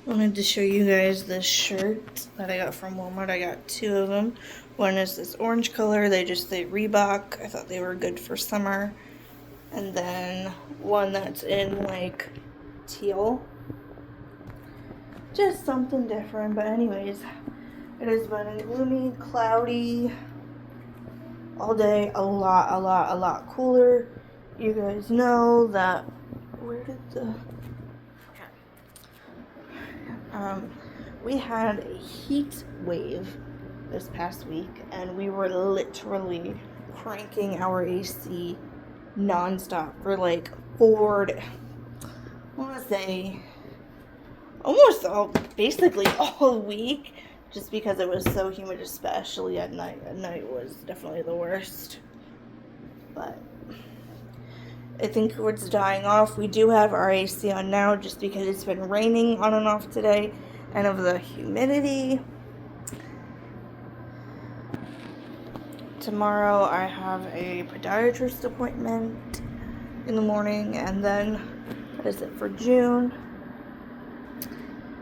I wanted to show you guys this shirt that I got from Walmart. I got two of them. One is this orange color. They Reebok. I thought they were good for summer. And then one that's in like teal. Just something different. But anyways, it has been gloomy, cloudy all day. A lot cooler. You guys know that. Where did the... we had a heat wave this past week, and we were literally cranking our AC nonstop for like I want to say basically all week, just because it was so humid, especially at night. At night was definitely the worst. But I think it's dying off. We do have our AC on now just because it's been raining on and off today and of the humidity. Tomorrow I have a podiatrist appointment in the morning, and then that is it for June.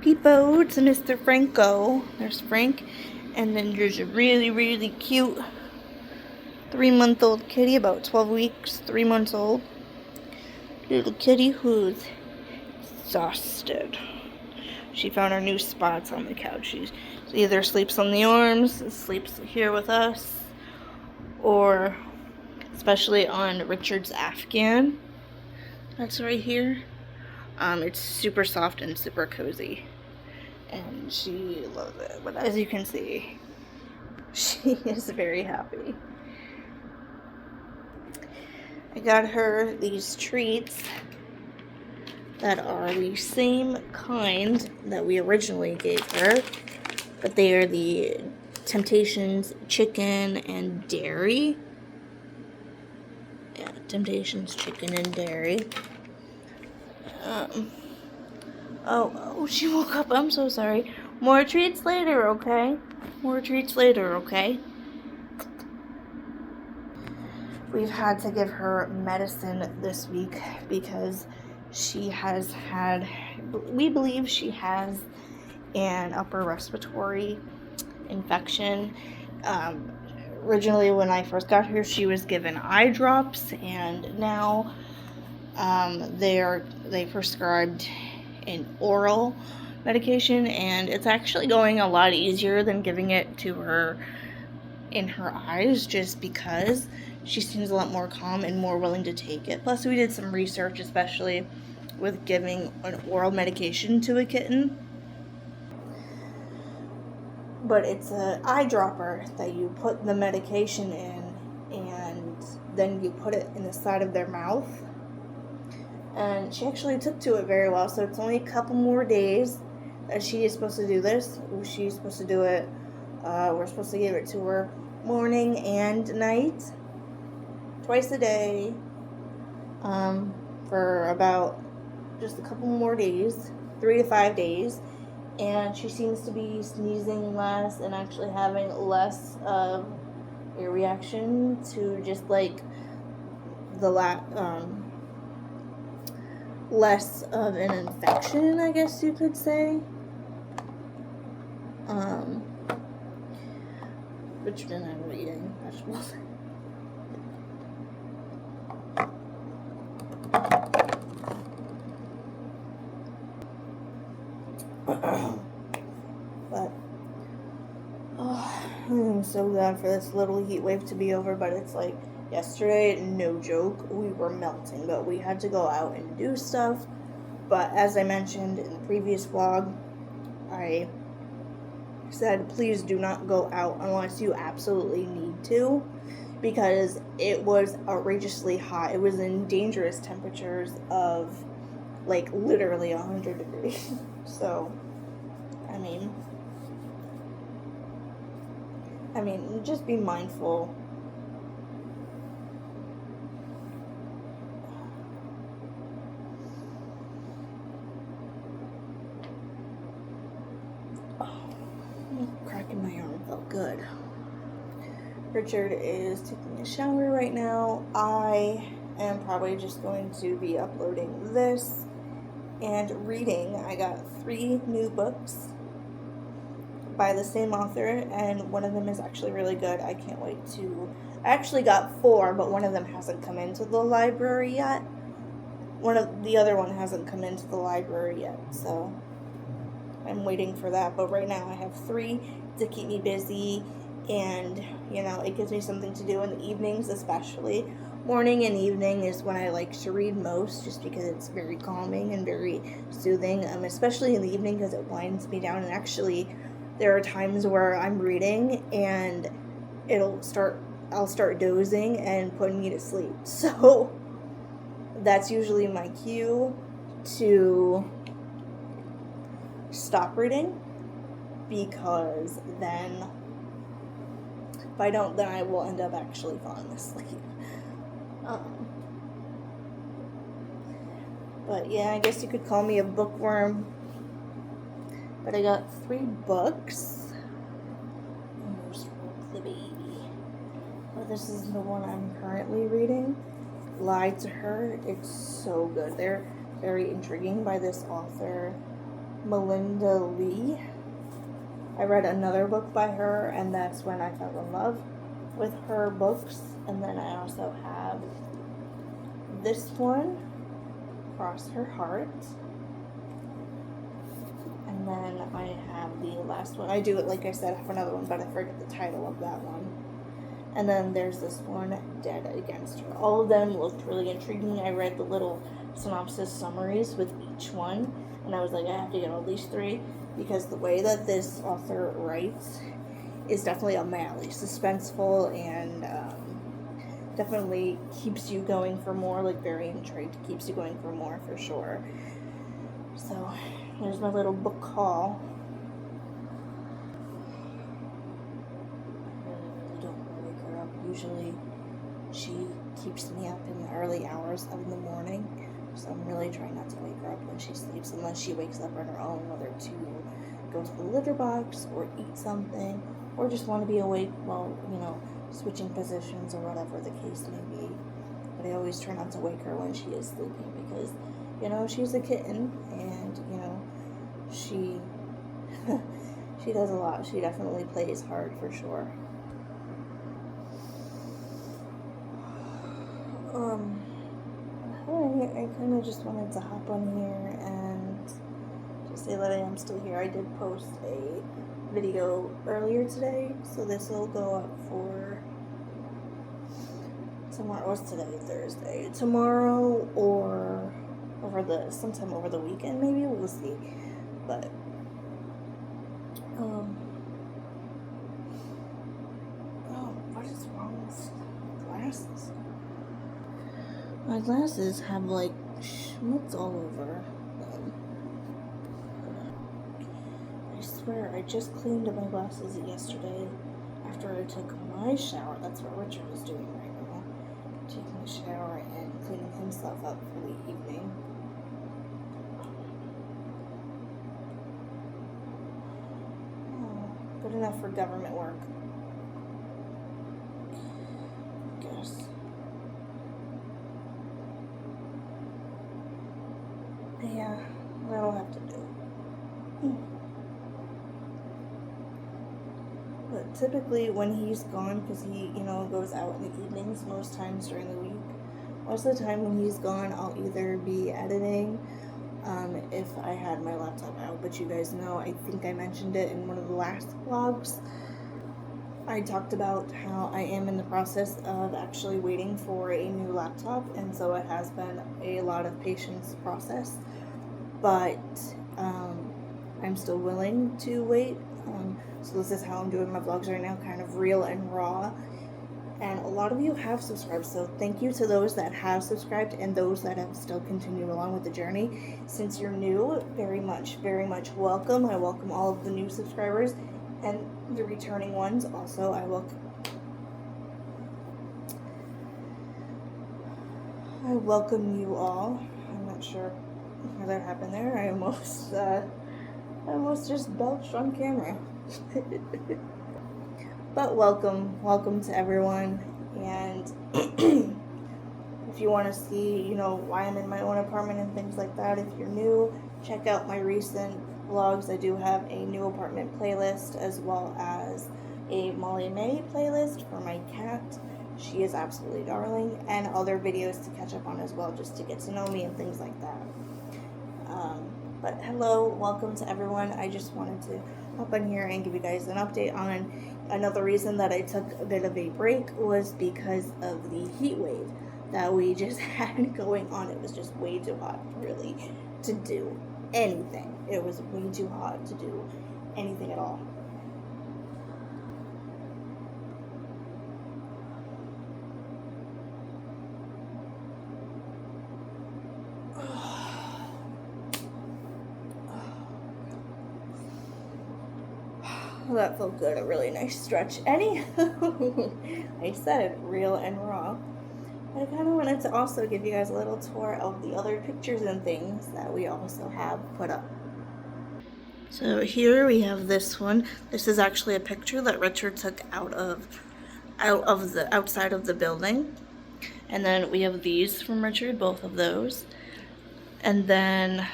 Peepo to Mr. Franco. There's Frank. And then there's a really cute 3-month-old kitty, about 12 weeks, 3 months old. Little kitty who's exhausted. She found her new spots on the couch. She either sleeps on the arms, sleeps here with us, or especially on Richard's Afghan. That's right here. It's super soft and super cozy, and she loves it. But as you can see, she is very happy. I got her these treats that are the same kind that we originally gave her, but they are the Temptations chicken and dairy. Yeah, Temptations chicken and dairy. Oh, she woke up. I'm so sorry. More treats later, okay? More treats later, okay? We've had to give her medicine this week because we believe she has an upper respiratory infection. Originally, when I first got her, she was given eye drops, and now they prescribed an oral medication, and it's actually going a lot easier than giving it to her in her eyes, just because she seems a lot more calm and more willing to take it. Plus, we did some research, especially with giving an oral medication to a kitten. But it's an eyedropper that you put the medication in, and then you put it in the side of their mouth. And she actually took to it very well, so it's only a couple more days that she is supposed to do this. She's supposed to do it, we're supposed to give it to her morning and night, twice a day, for about just a couple more days, 3 to 5 days. And she seems to be sneezing less and actually having less of a reaction to just like less of an infection, I guess you could say. Richard and I were eating vegetables. But I'm so glad for this little heat wave to be over. But it's like yesterday, no joke, we were melting, but we had to go out and do stuff. But as I mentioned in the previous vlog, I said please do not go out unless you absolutely need to, because it was outrageously hot. It was in dangerous temperatures of like literally 100 degrees. So I mean, just be mindful. Cracking my arm felt good. Richard is taking a shower right now. I am probably just going to be uploading this And reading, I got 3 new books by the same author, and one of them is actually really good. I can't wait to... I actually got 4, but one of them hasn't come into the library yet. The other one hasn't come into the library yet, so I'm waiting for that. But right now I have 3 to keep me busy, and, you know, it gives me something to do in the evenings especially. Morning and evening is when I like to read most, just because it's very calming and very soothing, especially in the evening because it winds me down. And actually, there are times where I'm reading and I'll start dozing and putting me to sleep. So that's usually my cue to stop reading, because then if I don't, then I will end up actually falling asleep. But yeah, I guess you could call me a bookworm. But I got 3 books. Almost broke the baby. But this is the one I'm currently reading. Lied to Her. It's so good. They're very intriguing by this author, Melinda Lee. I read another book by her, and that's when I fell in love with her books. And then I also have this one, Cross Her Heart. And then I have the last one. I do it, like I said, I have another one, but I forget the title of that one. And then there's this one, Dead Against Her. All of them looked really intriguing. I read the little synopsis summaries with each one, and I was like, I have to get at least 3, because the way that this author writes is definitely O'Malley, suspenseful, and definitely keeps you going for more, like very intrigued, keeps you going for more for sure. So here's my little book haul. I really don't want to wake her up. Usually she keeps me up in the early hours of the morning, so I'm really trying not to wake her up when she sleeps, unless she wakes up on her own, whether to go to the litter box or eat something, or just want to be awake while, you know, switching positions or whatever the case may be. But I always try not to wake her when she is sleeping, because, you know, she's a kitten, and, you know, she she does a lot. She definitely plays hard for sure. I kind of just wanted to hop on here and just say that I am still here. I did post a video earlier today, so this will go up for tomorrow. What's today? Thursday. Tomorrow, or sometime over the weekend, maybe. We'll see. But oh, what is wrong with glasses? My glasses have like schmutz all over them. I swear, I just cleaned my glasses yesterday after I took my shower. That's what Richard is doing right now. Taking a shower and cleaning himself up for the evening. Oh, good enough for government work, I guess. Yeah, that'll have to do. But typically when he's gone, because he, you know, goes out in the evenings most times during the week, most of the time when he's gone, I'll either be editing, if I had my laptop out. But you guys know, I think I mentioned it in one of the last vlogs, I talked about how I am in the process of actually waiting for a new laptop, and so it has been a lot of patience process, but I'm still willing to wait. So this is how I'm doing my vlogs right now, kind of real and raw. And a lot of you have subscribed, so thank you to those that have subscribed and those that have still continued along with the journey. Since you're new, very much welcome. I welcome all of the new subscribers and the returning ones also. I welcome you all. I'm not sure what that happened there. I almost just belched on camera. But welcome to everyone, and If you want to see, you know, why I'm in my own apartment and things like that, if you're new, check out my recent vlogs. I do have a new apartment playlist as well as a Molly May playlist for my cat. She is absolutely darling, and other videos to catch up on as well, just to get to know me and things like that. But hello, welcome to everyone. I just wanted to hop on here and give you guys an update on another reason that I took a bit of a break was because of the heat wave that we just had going on. It was just way too hot, really, to do anything. It was way too hot to do anything at all. Well, that felt good, a really nice stretch. Anywho, I said it real and raw. I kind of wanted to also give you guys a little tour of the other pictures and things that we also have put up. So here we have this one. This is actually a picture that Richard took out of the outside of the building. And then we have these from Richard, both of those. And then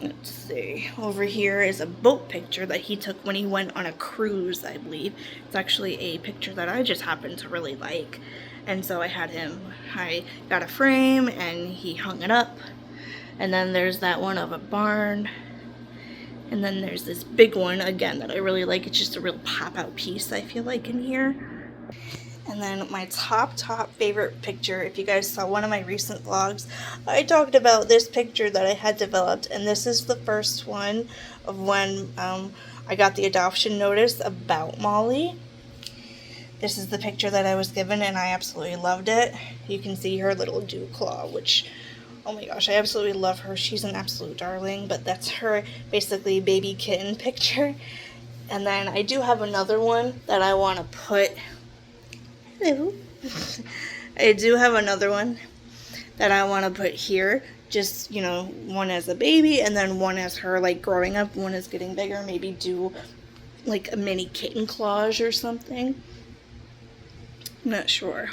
let's see, over here is a boat picture that he took when he went on a cruise, I believe. It's actually a picture that I just happen to really like. And so I got a frame and he hung it up. And then there's that one of a barn. And then there's this big one, again, that I really like. It's just a real pop-out piece, I feel like, in here. And then my top favorite picture, if you guys saw one of my recent vlogs, I talked about this picture that I had developed, and this is the first one of when I got the adoption notice about Molly. This is the picture that I was given, and I absolutely loved it. You can see her little dew claw, which, oh my gosh, I absolutely love her. She's an absolute darling, but that's her basically baby kitten picture. And then I do have another one that I want to put... Hello. I do have another one that I want to put here. Just, you know, one as a baby and then one as her, like, growing up. One is getting bigger. Maybe do, like, a mini kitten collage or something. I'm not sure.